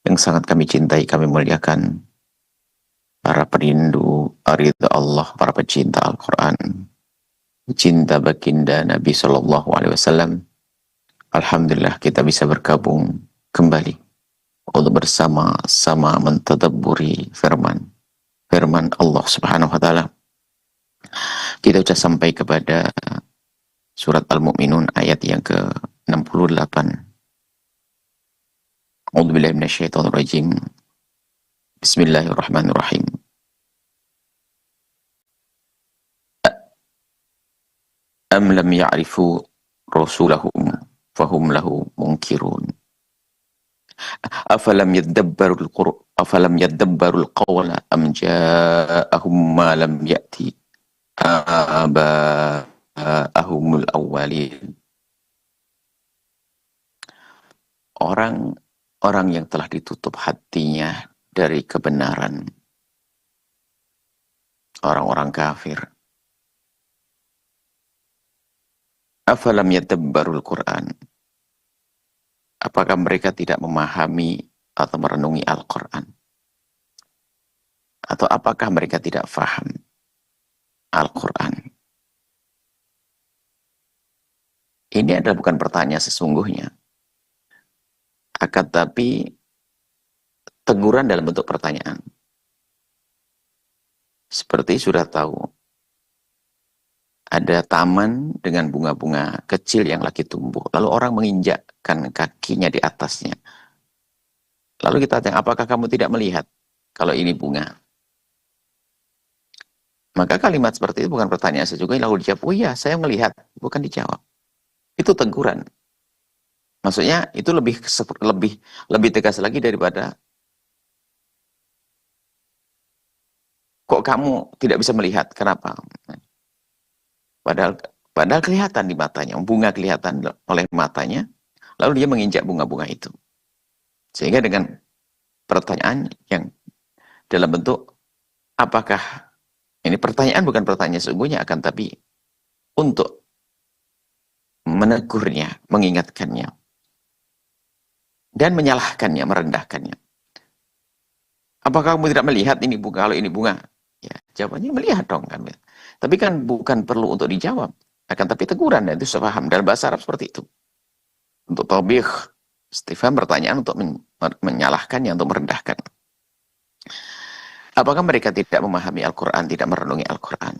yang sangat kami cintai, kami muliakan, para perindu ridha Allah, para pecinta Al-Quran, pecinta baginda Nabi Sallallahu Alaihi Wasallam. Alhamdulillah kita bisa bergabung kembali untuk bersama-sama mentadabburi firman Allah Subhanahu Wa Taala. Kita sudah sampai kepada surat Al-Mu'minun ayat yang ke-68. A'udzubillahi minasyaitonirrajim. Bismillahirrahmanirrahim. Am lam ya'rifu rasulahum fahum lahu munkirun. Afalam yaddabbarul qawla am ja'ahum ma lam ya'ti aba'ahumul awwalin. Orang yang telah ditutup hatinya dari kebenaran, orang-orang kafir. Afalam yaddabbarul Qur'an. Apakah mereka tidak memahami atau merenungi Al-Quran? Atau apakah mereka tidak faham Al-Quran? Ini adalah bukan pertanyaan sesungguhnya. Akan tapi teguran dalam bentuk pertanyaan. Seperti sudah tahu, ada taman dengan bunga-bunga kecil yang lagi tumbuh. Lalu orang menginjakkan kakinya di atasnya. Lalu kita tanya, apakah kamu tidak melihat kalau ini bunga? Maka kalimat seperti itu bukan pertanyaan sesungguhnya. Lalu dijawab, oh iya saya melihat. Bukan dijawab. Itu teguran. Maksudnya itu lebih tegas lagi daripada kok kamu tidak bisa melihat. Kenapa? Padahal kelihatan di matanya, bunga kelihatan oleh matanya, lalu dia menginjak bunga-bunga itu. Sehingga dengan pertanyaan yang dalam bentuk, apakah, ini pertanyaan bukan pertanyaan sesungguhnya, akan tapi untuk menegurnya, mengingatkannya, dan menyalahkannya, merendahkannya. Apakah kamu tidak melihat ini bunga, kalau ini bunga? Ya, jawabannya melihat dong kan. Tapi kan bukan perlu untuk dijawab. Akan tapi teguran, dan itu sepaham. Dalam bahasa Arab seperti itu. Untuk tawbih, istifham pertanyaan untuk menyalahkannya, untuk merendahkan. Apakah mereka tidak memahami Al-Quran, tidak merenungi Al-Quran?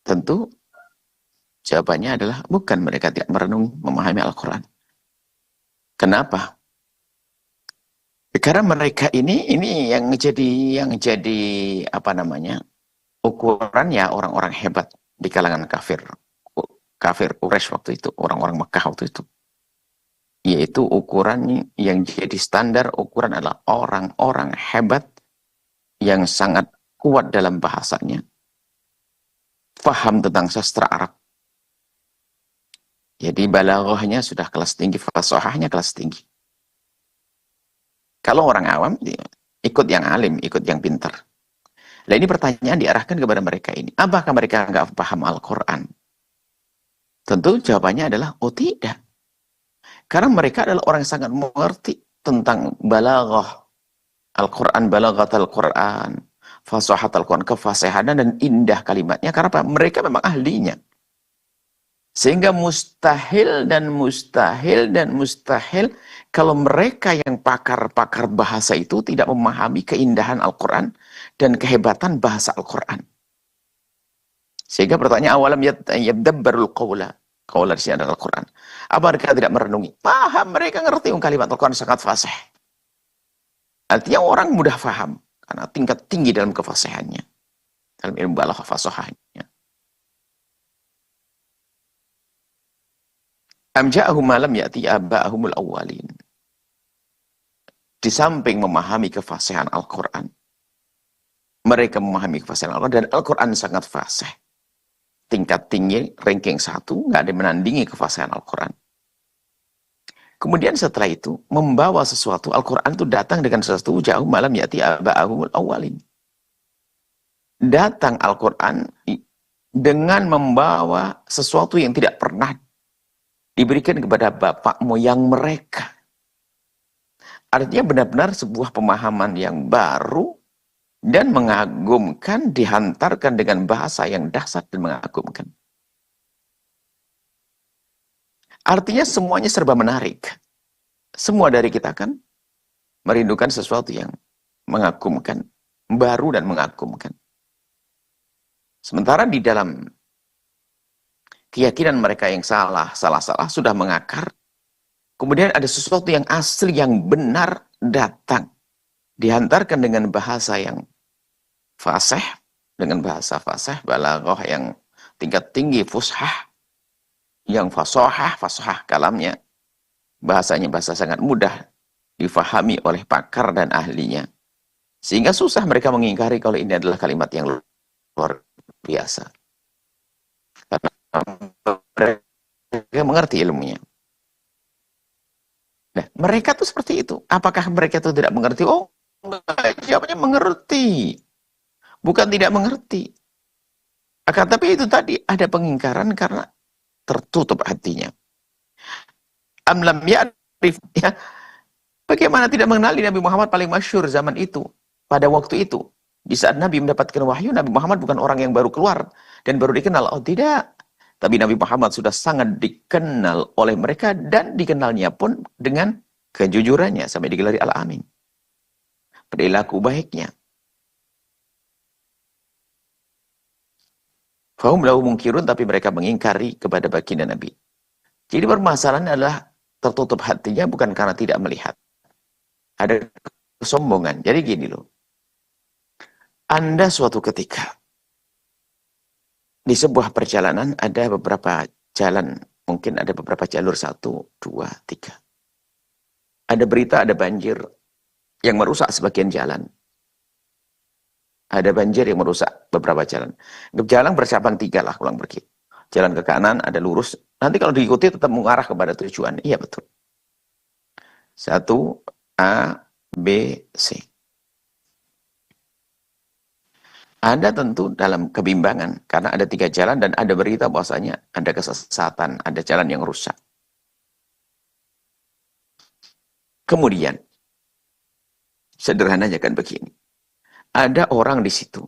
Tentu jawabannya adalah bukan, mereka tidak merenungi, memahami Al-Quran. Kenapa? Karena mereka ini yang jadi apa namanya, ukurannya orang-orang hebat di kalangan kafir Quraisy waktu itu, orang-orang Mekah waktu itu. Yaitu ukuran yang jadi standar ukuran adalah orang-orang hebat yang sangat kuat dalam bahasanya, faham tentang sastra Arab. Jadi balaghahnya sudah kelas tinggi, fasahahnya kelas tinggi. Kalau orang awam ikut yang alim, ikut yang pintar. Nah ini pertanyaan diarahkan kepada mereka ini. Apakah mereka nggak paham Al-Quran? Tentu jawabannya adalah, oh tidak. Karena mereka adalah orang yang sangat mengerti tentang balaghah Al-Quran, balaghat Al-Quran, fasahat Al-Quran, kefasihanan dan indah kalimatnya. Karena apa? Mereka memang ahlinya. Sehingga mustahil kalau mereka yang pakar-pakar bahasa itu tidak memahami keindahan Al-Quran dan kehebatan bahasa Al-Quran. Sehingga pertanyaan, awalam yadabbarul qawla. Qawla di sini adalah Al-Quran. Apa mereka tidak merenungi? Paham, mereka ngerti kalimat Al-Quran sangat fasih. Artinya orang mudah paham karena tingkat tinggi dalam kefasihannya, dalam ilmu balaghah fasahahnya. Am ja'ahum ma lam ya'ti aba'ahumul awwalin. Di samping memahami kefasihan Al-Quran, mereka memahami kefasihan Al-Quran, dan Al-Quran sangat fasih. Tingkat tinggi, ranking 1, nggak ada yang menandingi kefasihan Al-Quran. Kemudian setelah itu, membawa sesuatu, Al-Quran itu datang dengan sesuatu, ja'ahum ma lam ya'ti aba'ahumul awwalin. Datang Al-Quran dengan membawa sesuatu yang tidak pernah diberikan kepada bapak moyang mereka. Artinya benar-benar sebuah pemahaman yang baru dan mengagumkan, dihantarkan dengan bahasa yang dahsyat dan mengagumkan. Artinya semuanya serba menarik. Semua dari kita kan merindukan sesuatu yang mengagumkan, baru dan mengagumkan. Sementara di dalam keyakinan mereka yang salah-salah sudah mengakar, kemudian ada sesuatu yang asli, yang benar datang. Dihantarkan dengan bahasa yang fasih, dengan bahasa fasih, balaghah yang tingkat tinggi, fushah, yang fasahah kalamnya, bahasanya bahasa sangat mudah difahami oleh pakar dan ahlinya. Sehingga susah mereka mengingkari kalau ini adalah kalimat yang luar biasa. Karena mereka mengerti ilmunya. Nah, mereka tuh seperti itu. Apakah mereka itu tidak mengerti? Oh, jawabnya mengerti. Bukan tidak mengerti. Akan tapi itu tadi ada pengingkaran karena tertutup hatinya. Amlam ya'rif, ya. Bagaimana tidak mengenali Nabi Muhammad paling masyhur zaman itu, pada waktu itu. Di saat Nabi mendapatkan wahyu, Nabi Muhammad bukan orang yang baru keluar dan baru dikenal. Oh tidak. Tapi Nabi Muhammad sudah sangat dikenal oleh mereka dan dikenalnya pun dengan kejujurannya sampai digelari Al-Amin. Perilaku baiknya. Fahum lahu mungkirun, tapi mereka mengingkari kepada baginda Nabi. Jadi permasalahannya adalah tertutup hatinya bukan karena tidak melihat. Ada kesombongan. Jadi gini loh. Anda suatu ketika di sebuah perjalanan ada beberapa jalan, mungkin ada beberapa jalur, 1, 2, 3. Ada berita, ada banjir yang merusak sebagian jalan. Ada banjir yang merusak beberapa jalan. Jalan bercabang 3 lah, ulang pergi. Jalan ke kanan, ada lurus. Nanti kalau diikuti tetap mengarah kepada tujuan. Iya betul. 1, A, B, C. Anda tentu dalam kebimbangan, karena ada 3 jalan dan ada berita bahwasanya ada kesesatan, ada jalan yang rusak. Kemudian, sederhananya kan begini. Ada orang di situ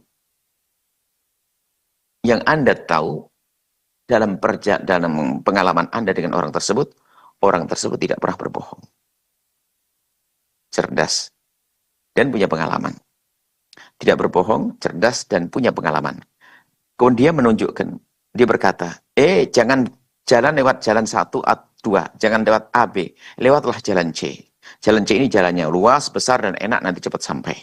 yang Anda tahu dalam pengalaman Anda dengan orang tersebut tidak pernah berbohong. Cerdas dan punya pengalaman. Tidak berbohong, cerdas dan punya pengalaman. Kemudian dia menunjukkan, dia berkata, jangan jalan lewat jalan 1 atau 2, jangan lewat A, B, lewatlah jalan C. Jalan C ini jalannya luas, besar dan enak, nanti cepat sampai.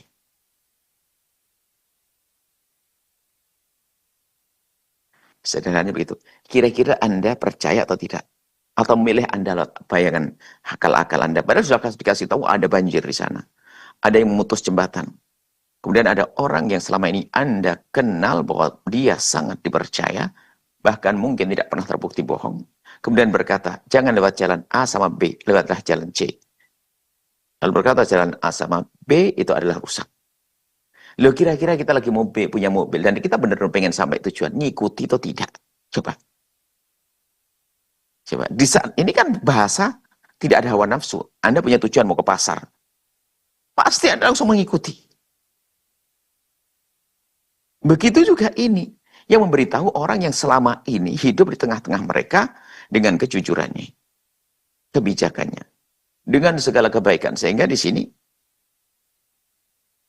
Sederhananya begitu. Kira-kira Anda percaya atau tidak? Atau memilih Anda lewat bayangan akal-akal Anda. Padahal sudah dikasih tahu ada banjir di sana. Ada yang memutus jembatan. Kemudian ada orang yang selama ini Anda kenal bahwa dia sangat dipercaya, bahkan mungkin tidak pernah terbukti bohong. Kemudian berkata, jangan lewat jalan A sama B, lewatlah jalan C. Lalu berkata jalan A sama B itu adalah rusak. Loh, kira-kira kita lagi punya mobil dan kita benar-benar pengen sampai tujuan, ngikuti atau tidak? Coba. Di saat ini kan bahasa tidak ada hawa nafsu. Anda punya tujuan mau ke pasar. Pasti Anda langsung mengikuti. Begitu juga ini. Yang memberitahu orang yang selama ini hidup di tengah-tengah mereka dengan kejujurannya. Kebijakannya. Dengan segala kebaikan. Sehingga di sini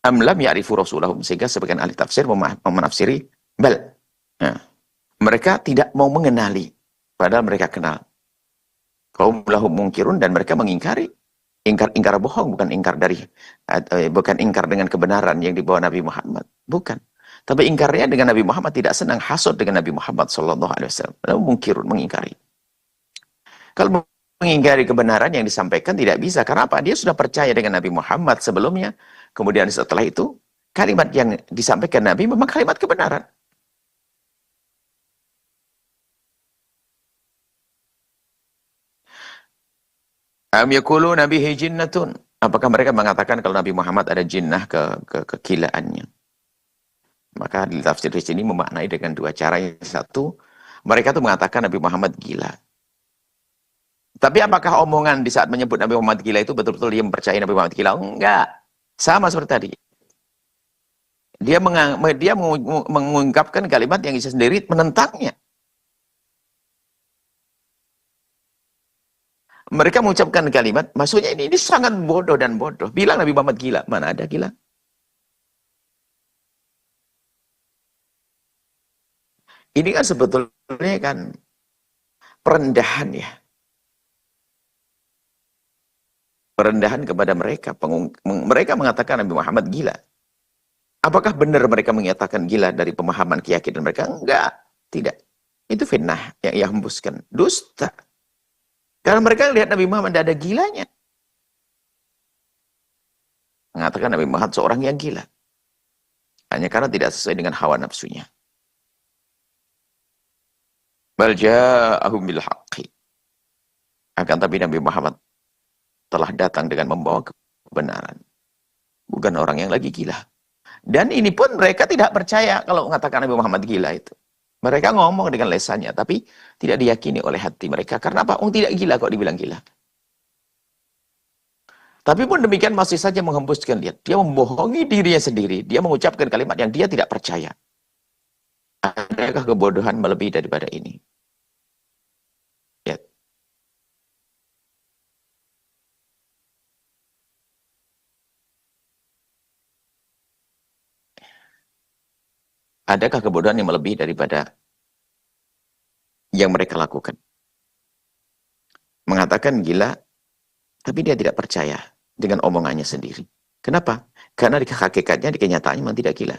amlam ya'rifu rasulahum, sehingga sebagian ahli tafsir menafsiri bal. Nah, mereka tidak mau mengenali, padahal mereka kenal. Kaum lahum mungkirun, dan mereka mengingkari. Ingkar bohong, bukan ingkar dengan kebenaran yang dibawa Nabi Muhammad, bukan. Tapi ingkarnya dengan Nabi Muhammad, tidak senang, hasud dengan Nabi Muhammad sallallahu alaihi wasallam. Lalu mungkirun, mengingkari. Kalau mengingkari kebenaran yang disampaikan tidak bisa, karena apa? Dia sudah percaya dengan Nabi Muhammad sebelumnya. Kemudian setelah itu, kalimat yang disampaikan Nabi memang kalimat kebenaran. Am yaqulu nabihi jinnatun. Apakah mereka mengatakan kalau Nabi Muhammad ada jinnah kegilaannya? Maka di tafsir di sini memaknai dengan 2 cara. Yang satu, mereka tuh mengatakan Nabi Muhammad gila. Tapi apakah omongan di saat menyebut Nabi Muhammad gila itu betul-betul dia mempercayai Nabi Muhammad gila? Enggak. Sama seperti tadi. Dia mengungkapkan kalimat yang Isa sendiri menentangnya. Mereka mengucapkan kalimat, maksudnya ini sangat bodoh dan bodoh. Bilang Nabi Muhammad gila. Mana ada gila? Ini kan sebetulnya kan perendahan ya. Perendahan kepada mereka. Mereka mengatakan Nabi Muhammad gila. Apakah benar mereka menyatakan gila dari pemahaman keyakinan mereka? Enggak. Tidak. Itu fitnah yang ia hembuskan. Dusta. Karena mereka lihat Nabi Muhammad tidak ada gilanya. Mengatakan Nabi Muhammad seorang yang gila. Hanya karena tidak sesuai dengan hawa nafsunya. Bal ja'ahum bil haqqi. Akan tapi Nabi Muhammad telah datang dengan membawa kebenaran. Bukan orang yang lagi gila. Dan ini pun mereka tidak percaya kalau mengatakan Nabi Muhammad gila itu. Mereka ngomong dengan lesannya, tapi tidak diyakini oleh hati mereka. Karena apa? Tidak gila kok dibilang gila. Tapi pun demikian masih saja menghembuskan dia. Dia membohongi dirinya sendiri. Dia mengucapkan kalimat yang dia tidak percaya. Adakah kebodohan melebihi daripada ini? Ya. Adakah kebodohan yang melebihi daripada yang mereka lakukan? Mengatakan gila, tapi dia tidak percaya dengan omongannya sendiri. Kenapa? Karena di hakikatnya, di kenyataannya memang tidak gila.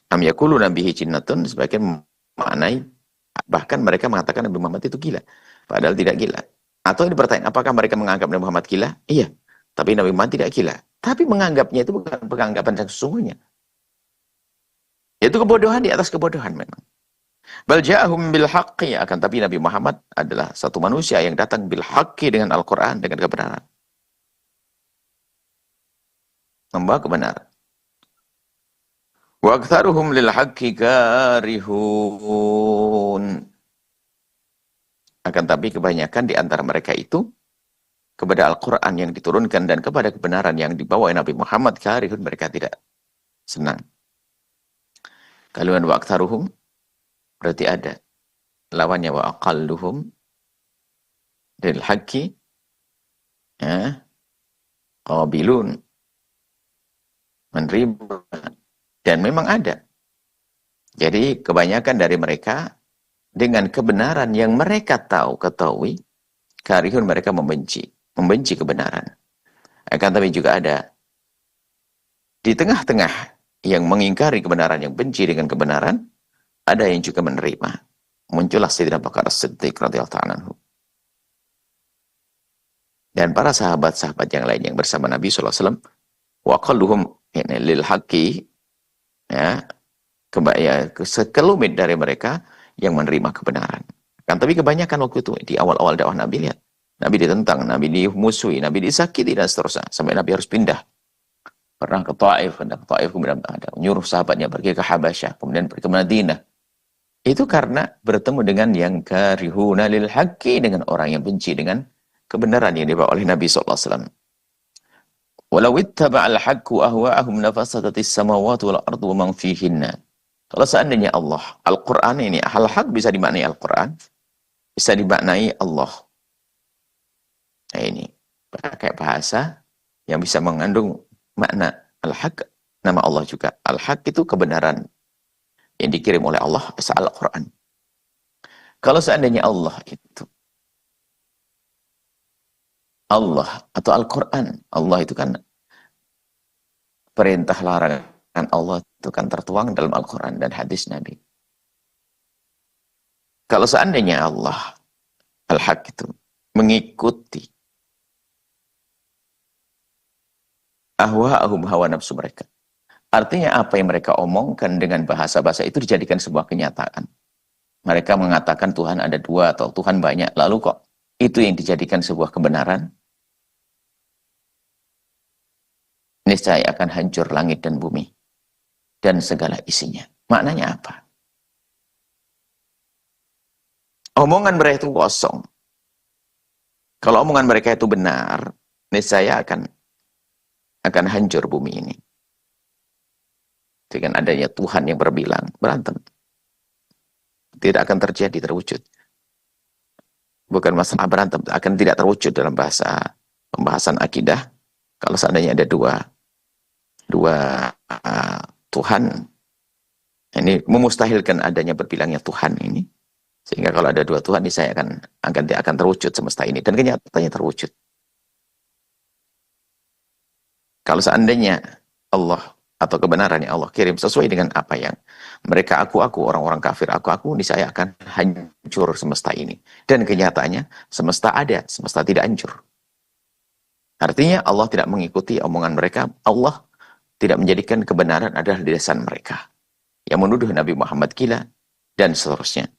Am yakulu nabihi jinnatun, sebagian maknai, bahkan mereka mengatakan Nabi Muhammad itu gila. Padahal tidak gila. Atau ini pertanyaan, apakah mereka menganggap Nabi Muhammad gila? Iya. Tapi Nabi Muhammad tidak gila. Tapi menganggapnya itu bukan penganggapan yang sesungguhnya. Itu kebodohan di atas kebodohan memang. Bal ja'ahum bil haqqi, akan tapi Nabi Muhammad adalah satu manusia yang datang bil haqqi dengan Al-Qur'an, dengan kebenaran. Membawa kebenaran. Wa aktsaruhum lil haqqi karihun. Akan tapi kebanyakan di antara mereka itu kepada Al-Qur'an yang diturunkan dan kepada kebenaran yang dibawa Nabi Muhammad karihun, mereka tidak senang. Kalimat wa aktsaruhum berarti ada lawannya wa aqalluhum lil haqqi, ya, qabilun, menerima. Dan memang ada. Jadi kebanyakan dari mereka dengan kebenaran yang mereka ketahui, karihun, mereka membenci kebenaran. Akan tapi juga ada di tengah-tengah yang mengingkari kebenaran, yang benci dengan kebenaran, ada yang juga menerima. Muncullah Sayyidina Abu Bakar As-Siddiq radhiyallahu ta'ala anhu. Dan para sahabat-sahabat yang lain yang bersama Nabi SAW, wa qalluhum lil haqqi, ya, sekelumit dari mereka yang menerima kebenaran. Kan tapi kebanyakan waktu itu di awal-awal dakwah Nabi, lihat, Nabi ditentang, Nabi dimusuhi, Nabi disakiti dan seterusnya, sampai Nabi harus pindah. Pernah ke Taif, kemudian ada nyuruh sahabatnya pergi ke Habasyah, kemudian pergi ke Madinah. Itu karena bertemu dengan yang karihuna lil haqqi, dengan orang yang benci dengan kebenaran yang dibawa oleh Nabi SAW. Walau ittaba'al haqqu ahwa'ahum lafasadatis samawati wal ardu wa man fihinna. Kalau seandainya Allah, Al-Quran ini, al-haq bisa dimaknai Al-Quran, bisa dimaknai Allah. Nah ini, pakai bahasa yang bisa mengandung makna al-haq, nama Allah juga. Al-haq itu kebenaran yang dikirim oleh Allah, Al-Quran. Kalau seandainya Allah itu, Allah atau Al-Quran, Allah itu kan perintah larangan Allah itu kan tertuang dalam Al-Quran dan hadis Nabi. Kalau seandainya Allah, Al-Haq itu, mengikuti ahwa'ahum, hawa nafsu mereka. Artinya apa yang mereka omongkan dengan bahasa-bahasa itu dijadikan sebuah kenyataan. Mereka mengatakan Tuhan ada dua atau Tuhan banyak. Lalu kok itu yang dijadikan sebuah kebenaran? Niscaya akan hancur langit dan bumi dan segala isinya. Maknanya apa? Omongan mereka itu kosong. Kalau omongan mereka itu benar, niscaya akan hancur bumi ini. Dengan adanya Tuhan yang berbilang, berantem. Tidak akan terjadi, terwujud. Bukan masalah berantem, akan tidak terwujud dalam bahasa pembahasan akidah. Kalau seandainya ada dua Tuhan, ini memustahilkan adanya berbilangnya Tuhan ini. Sehingga kalau ada dua Tuhan, ini saya akan terwujud semesta ini. Dan kenyataannya terwujud. Kalau seandainya Allah atau kebenaran yang Allah kirim sesuai dengan apa yang mereka aku orang-orang kafir aku ini saya akan hancur semesta ini. Dan kenyataannya semesta ada, semesta tidak hancur. Artinya Allah tidak mengikuti omongan mereka, Allah tidak menjadikan kebenaran adalah di lisan mereka. Yang menuduh Nabi Muhammad gila dan seterusnya.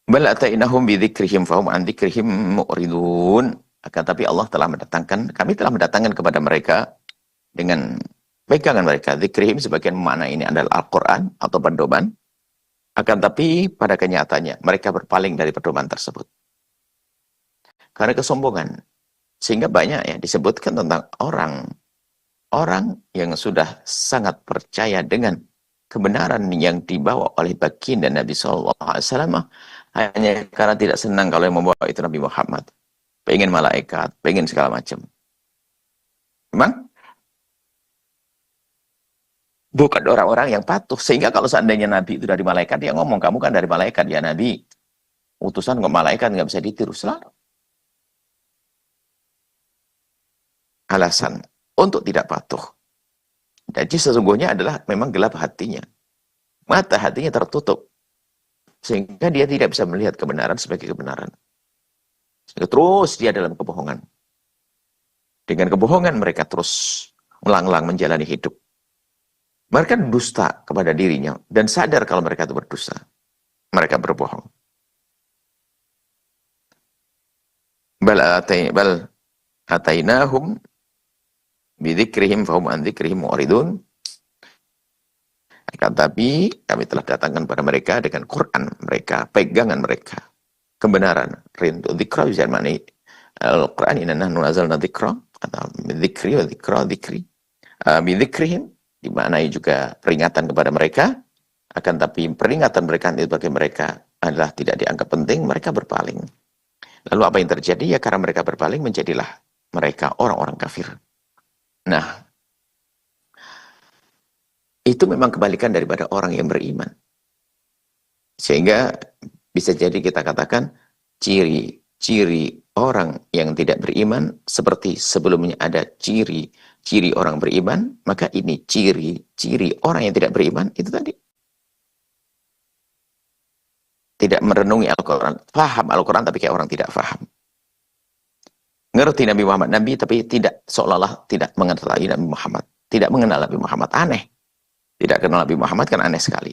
Bal atainahum bidzikrihim fahum an dzikrihim mu'ridun. Akan tapi Allah kami telah mendatangkan kepada mereka dengan pegangan mereka. Dzikrihim sebagian makna ini adalah Al-Quran atau pedoman. Akan tapi pada kenyataannya mereka berpaling dari pedoman tersebut. Karena kesombongan. Sehingga banyak ya disebutkan tentang orang yang sudah sangat percaya dengan kebenaran yang dibawa oleh baginda Nabi SAW hanya karena tidak senang kalau yang membawa itu Nabi Muhammad. Pengen malaikat, pengen segala macam. Memang bukan orang-orang yang patuh. Sehingga kalau seandainya Nabi itu dari malaikat, dia ngomong, kamu kan dari malaikat ya Nabi. Utusan kok malaikat nggak bisa ditiru selalu. Alasan untuk tidak patuh. Jadi sesungguhnya adalah memang gelap hatinya. Mata hatinya tertutup. Sehingga dia tidak bisa melihat kebenaran sebagai kebenaran. Sehingga terus dia dalam kebohongan. Dengan kebohongan mereka terus ulang-ulang menjalani hidup. Mereka dusta kepada dirinya dan sadar kalau mereka itu berdusta. Mereka berbohong. Bal atainahum bidzikrihim fahum an dzikrihim mu'ridun. Akan tapi kami telah datangkan pada mereka dengan Quran mereka, pegangan mereka, kebenaran. Rindu dzikra bisa maknai Al-Quran inna nahnu nazzalna dzikra atau dzikri wa dzikra dzikri. Bidzikrihim dimaknai juga peringatan kepada mereka. Akan tapi peringatan mereka itu bagi mereka adalah tidak dianggap penting, mereka berpaling. Lalu apa yang terjadi? Ya karena mereka berpaling menjadilah mereka orang-orang kafir. Nah, itu memang kebalikan daripada orang yang beriman. Sehingga bisa jadi kita katakan ciri-ciri orang yang tidak beriman seperti sebelumnya ada ciri-ciri orang beriman, maka ini ciri-ciri orang yang tidak beriman itu tadi. Tidak merenungi Al-Quran, paham Al-Quran tapi kayak orang tidak paham. Ngerti Nabi Muhammad, Nabi tapi tidak seolah-olah tidak mengenal Nabi Muhammad. Tidak mengenal Nabi Muhammad, aneh. Tidak kenal Nabi Muhammad kan aneh sekali.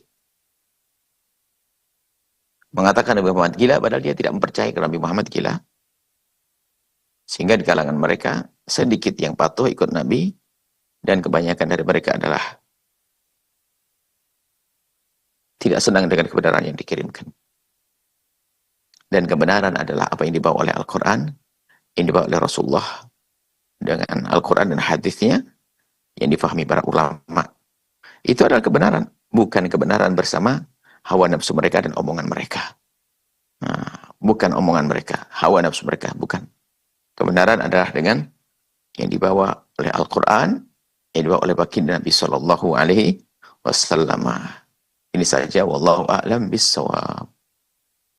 Mengatakan Nabi Muhammad gila, padahal dia tidak mempercayai Nabi Muhammad gila. Sehingga di kalangan mereka, sedikit yang patuh ikut Nabi, dan kebanyakan dari mereka adalah tidak senang dengan kebenaran yang dikirimkan. Dan kebenaran adalah apa yang dibawa oleh Al-Quran, yang dibawa oleh Rasulullah, dengan Al-Quran dan hadisnya, yang difahami para ulama. Itu adalah kebenaran, bukan kebenaran bersama hawa nafsu mereka dan omongan mereka. Nah, bukan omongan mereka, hawa nafsu mereka, bukan. Kebenaran adalah dengan yang dibawa oleh Al-Quran, yang dibawa oleh baginda Nabi Sallallahu Alaihi Wasallam. Ini saja, wallahu a'lam bissawab.